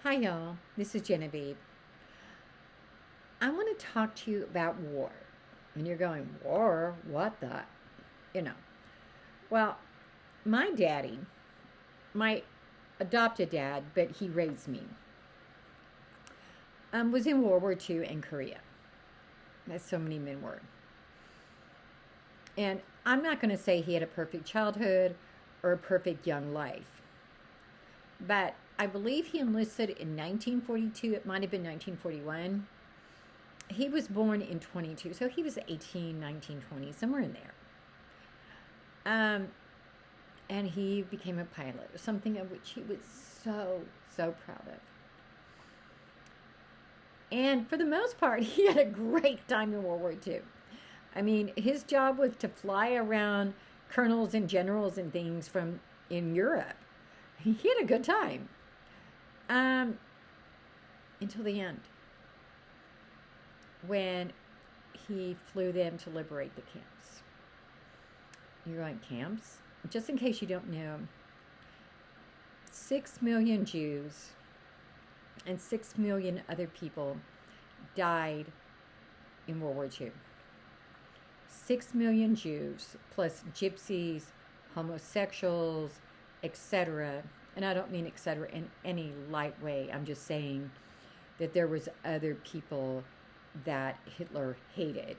Hi, y'all. This is Genevieve. I want to talk to you about war. And you're going, war? What the? You know. Well, my daddy, my adopted dad, but he raised me, was in World War II in Korea, as so many men were. And I'm not going to say he had a perfect childhood or a perfect young life, but I believe he enlisted in 1942. It might have been 1941. He was born in 22, so he was 18, 19, 20, somewhere in there. And he became a pilot, something of which he was so proud of. And for the most part, he had a great time in World War II. I mean, his job was to fly around colonels and generals and things from in Europe. He had a good time until the end, when he flew them to liberate the camps. You're like, camps? Just in case you don't know, 6 million Jews and 6 million other people died in World War II. 6 million Jews, plus gypsies, homosexuals, etc. And I don't mean etc. in any light way. I'm just saying that there was other people that Hitler hated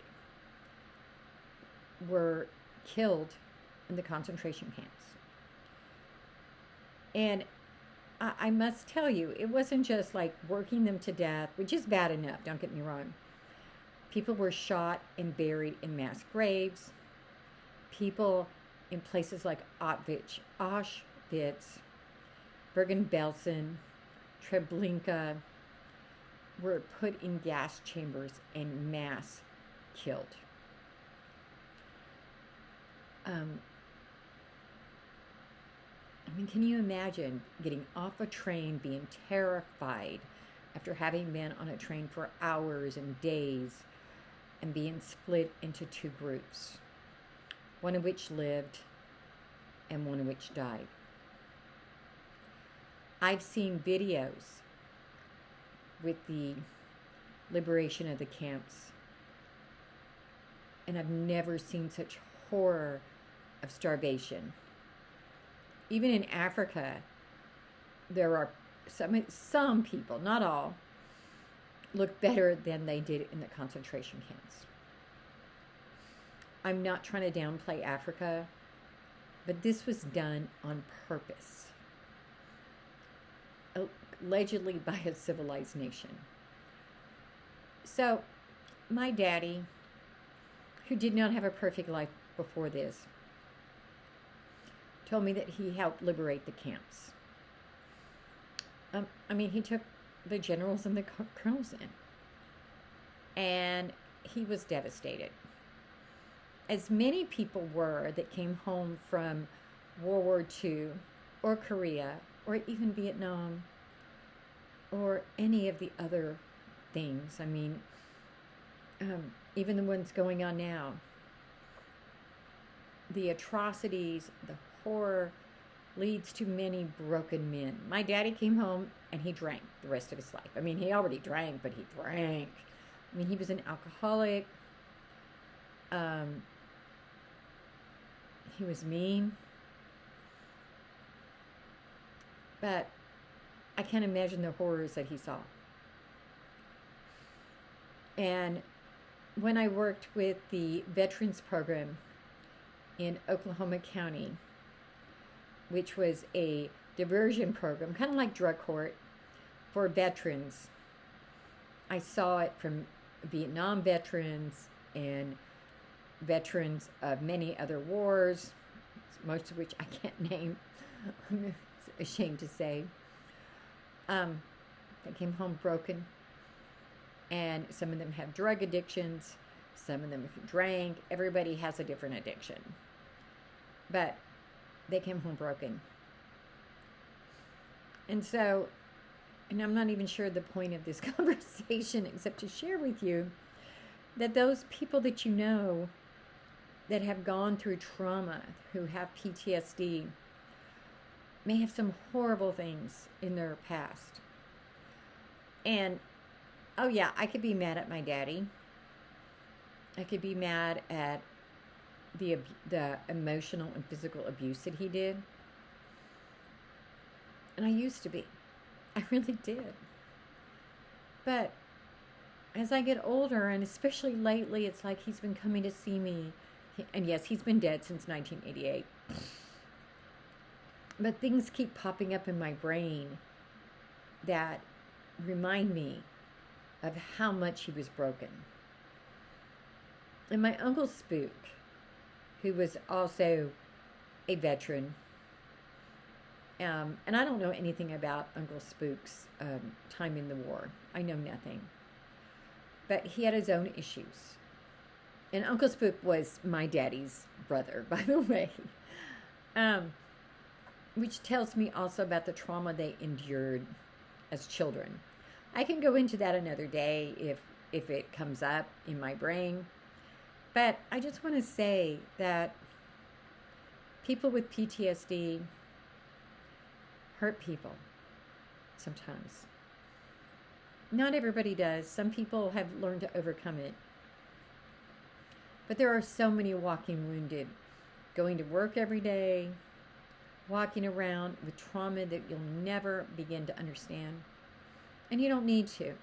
were killed in the concentration camps. And I must tell you, it wasn't just like working them to death, which is bad enough, don't get me wrong. People were shot and buried in mass graves. People in places like Auschwitz, Bergen-Belsen, Treblinka were put in gas chambers and mass killed. I mean, can you imagine getting off a train, being terrified after having been on a train for hours and days, and being split into two groups, one of which lived and one of which died? I've seen videos with the liberation of the camps, and I've never seen such horror of starvation. Even in Africa, there are some people, not all, look better than they did in the concentration camps. I'm not trying to downplay Africa, but this was done on purpose, allegedly by a civilized nation. So, my daddy, who did not have a perfect life before this, told me that he helped liberate the camps. He took the generals and the colonels in, and he was devastated, as many people were that came home from World War II or Korea or even Vietnam or any of the other things. Even the ones going on now. The atrocities, the horror leads to many broken men. My daddy came home and he drank the rest of his life. He already drank, but he drank. He was an alcoholic. He was mean. But I can't imagine the horrors that he saw. And when I worked with the Veterans Program in Oklahoma County, which was a diversion program, kind of like drug court for veterans, I saw it from Vietnam veterans and veterans of many other wars, most of which I can't name. I'm ashamed to say. They came home broken, and some of them have drug addictions, some of them drank. Everybody has a different addiction, but they came home broken. And so, and I'm not even sure the point of this conversation except to share with you that those people that you know that have gone through trauma, who have PTSD, may have some horrible things in their past. And oh yeah, I could be mad at my daddy. I could be mad at the emotional and physical abuse that he did. And I used to be. I really did. But as I get older, and especially lately, it's like he's been coming to see me. And yes, he's been dead since 1988. But things keep popping up in my brain that remind me of how much he was broken. And my Uncle Spook, who was also a veteran, and I don't know anything about Uncle Spook's time in the war. I know nothing. But he had his own issues. And Uncle Spook was my daddy's brother, by the way. Which tells me also about the trauma they endured as children. I can go into that another day if it comes up in my brain. But I just want to say that people with PTSD hurt people sometimes. Not everybody does. Some people have learned to overcome it. But there are so many walking wounded, going to work every day, walking around with trauma that you'll never begin to understand. And you don't need to.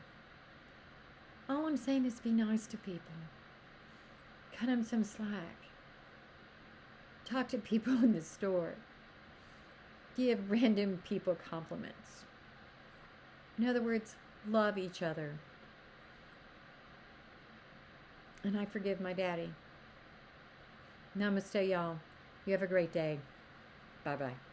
All I'm saying is be nice to people. Cut them some slack. Talk to people in the store. Give random people compliments. In other words, love each other. And I forgive my daddy. Namaste, y'all. You have a great day. Bye-bye.